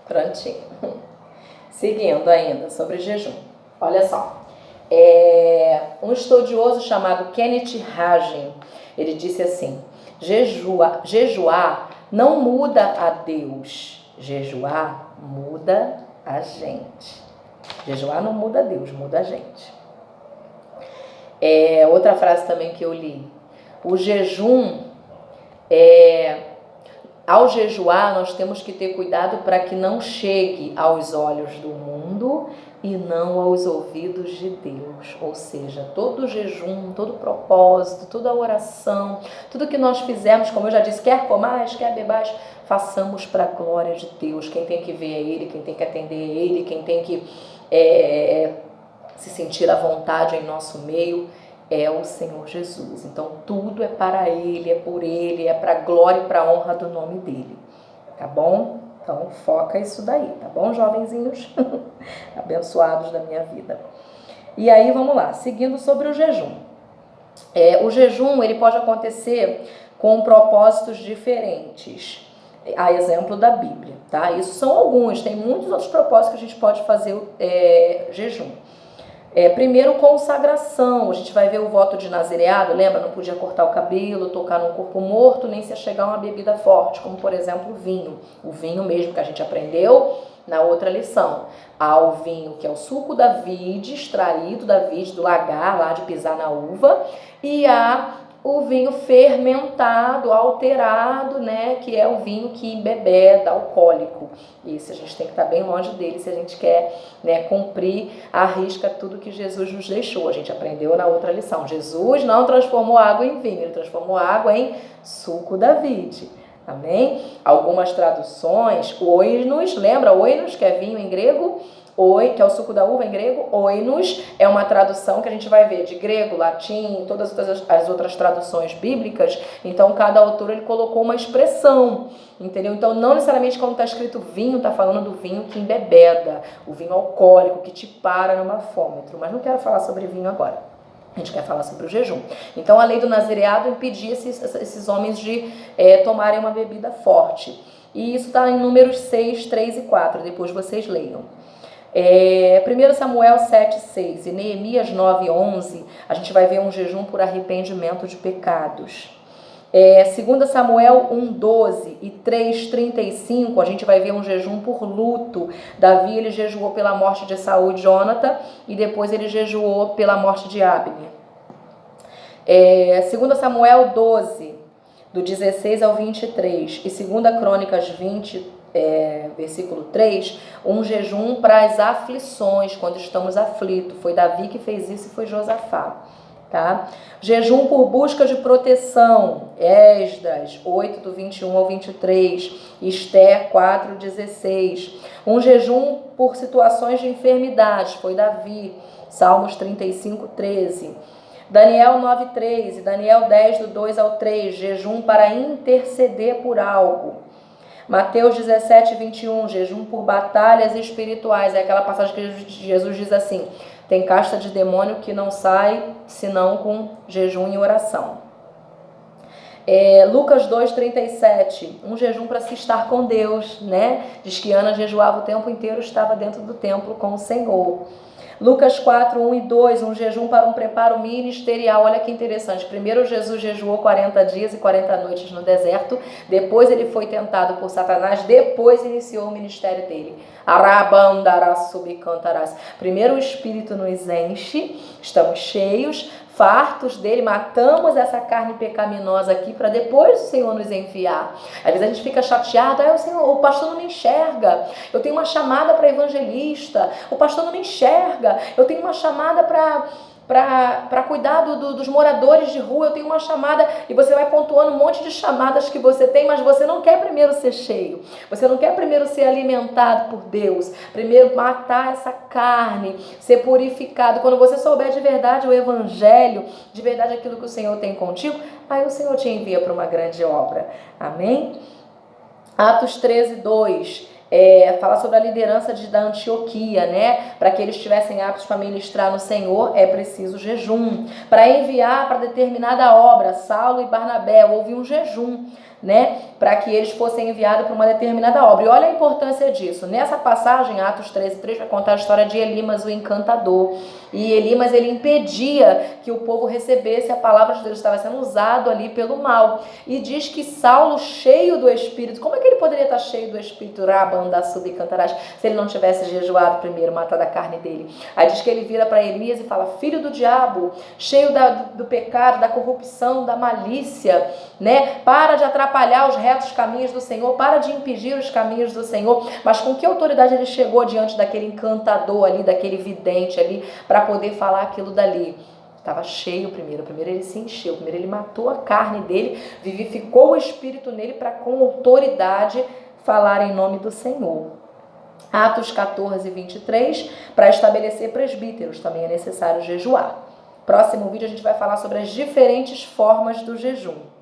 Prontinho. Seguindo ainda sobre jejum. Olha só. Um estudioso chamado Kenneth Hagin, ele disse assim: jejuar não muda a Deus, jejuar muda a gente. Jejuar não muda a Deus, muda a gente. Outra frase também que eu li: o jejum, ao jejuar nós temos que ter cuidado para que não chegue aos olhos do mundo e não aos ouvidos de Deus. Ou seja, todo jejum, todo propósito, toda oração, tudo que nós fizermos, como eu já disse, quer comais, quer bebais, façamos para a glória de Deus. Quem tem que ver é Ele, quem tem que atender é Ele, quem tem que se sentir à vontade em nosso meio é o Senhor Jesus. Então tudo é para Ele, é por Ele, é para a glória e para a honra do nome dEle. Tá bom? Então foca isso daí, tá bom, jovenzinhos? Abençoados da minha vida. E aí vamos lá, seguindo sobre o jejum. O jejum, ele pode acontecer com propósitos diferentes. A exemplo da Bíblia, tá? Isso são alguns, tem muitos outros propósitos que a gente pode fazer jejum. Primeiro, consagração. A gente vai ver o voto de nazireado, lembra? Não podia cortar o cabelo, tocar num corpo morto, nem se achegar a uma bebida forte, como por exemplo o vinho. O vinho mesmo que a gente aprendeu na outra lição. Há o vinho que é o suco da vide, extraído da vide, do lagar, lá de pisar na uva, e há o vinho fermentado, alterado, né, que é o vinho que embebeda, alcoólico. Isso a gente tem que estar bem longe dele se a gente quer, né, cumprir à risca tudo que Jesus nos deixou. A gente aprendeu na outra lição. Jesus não transformou água em vinho, ele transformou água em suco da vide. Amém? Algumas traduções, oinos, lembra oinos, que é vinho em grego? Que é o suco da uva em grego. Oinos é uma tradução que a gente vai ver de grego, latim, todas as outras traduções bíblicas. Então cada autor ele colocou uma expressão, entendeu? Então não necessariamente quando está escrito vinho, está falando do vinho que embebeda, o vinho alcoólico que te para no bafômetro. Mas não quero falar sobre vinho agora. A gente quer falar sobre o jejum. Então a lei do nazireado impedia esses homens de tomarem uma bebida forte. E isso está em Números 6, 3 e 4. Depois vocês leiam. 1 Samuel 7,6 e Neemias 9,11, a gente vai ver um jejum por arrependimento de pecados. 2 Samuel 1,12 e 3,35, a gente vai ver um jejum por luto. Davi ele jejuou pela morte de Saul e Jonathan, e depois ele jejuou pela morte de Abner. 2 Samuel 12, do 16 ao 23, e 2 Crônicas 20, versículo 3, um jejum para as aflições, quando estamos aflitos. Foi Davi que fez isso e foi Josafá. Tá? Jejum por busca de proteção, Esdras 8, do 21 ao 23, Esther 4, 16. Um jejum por situações de enfermidade, foi Davi, Salmos 35, 13. Daniel 9, 3 e Daniel 10, do 2 ao 3, jejum para interceder por algo. Mateus 17, 21, jejum por batalhas espirituais. É aquela passagem que Jesus diz assim: tem casta de demônio que não sai senão com jejum e oração. Lucas 2, 37, um jejum para se estar com Deus, né? Diz que Ana jejuava o tempo inteiro, estava dentro do templo com o Senhor. Lucas 4, 1 e 2, um jejum para um preparo ministerial. Olha que interessante. Primeiro Jesus jejuou 40 dias e 40 noites no deserto. Depois ele foi tentado por Satanás. Depois iniciou o ministério dele. Primeiro o Espírito nos enche. Estamos cheios, fartos dele. Matamos essa carne pecaminosa aqui para depois o Senhor nos enviar. Às vezes a gente fica chateado. O pastor não me enxerga. Eu tenho uma chamada para evangelista. O pastor não me enxerga. Eu tenho uma chamada para cuidar dos moradores de rua, eu tenho uma chamada, e você vai pontuando um monte de chamadas que você tem, mas você não quer primeiro ser cheio, você não quer primeiro ser alimentado por Deus, primeiro matar essa carne, ser purificado. Quando você souber de verdade o evangelho, de verdade aquilo que o Senhor tem contigo, aí o Senhor te envia para uma grande obra. Amém? Atos 13, 2. Fala sobre a liderança da Antioquia, né? Para que eles estivessem aptos para ministrar no Senhor, é preciso jejum. Para enviar para determinada obra, Saulo e Barnabé, houve um jejum. né, para que eles fossem enviados para uma determinada obra. E olha a importância disso. Nessa passagem, Atos 13:3, vai contar a história de Elimas, o encantador. E Elimas, ele impedia que o povo recebesse a palavra de Deus, estava sendo usado ali pelo mal. E diz que Saulo, cheio do Espírito, como é que ele poderia estar cheio do Espírito, se ele não tivesse jejuado primeiro, matado a carne dele? Aí diz que ele vira para Elias e fala: filho do diabo, cheio do pecado, da corrupção, da malícia, né? Para de atrapalhar os retos caminhos do Senhor, para de impedir os caminhos do Senhor. Mas com que autoridade ele chegou diante daquele encantador ali, daquele vidente ali, para poder falar aquilo dali? Estava cheio primeiro ele se encheu, primeiro ele matou a carne dele, vivificou o Espírito nele para com autoridade falar em nome do Senhor. Atos 14:23, para estabelecer presbíteros também é necessário jejuar. Próximo vídeo a gente vai falar sobre as diferentes formas do jejum.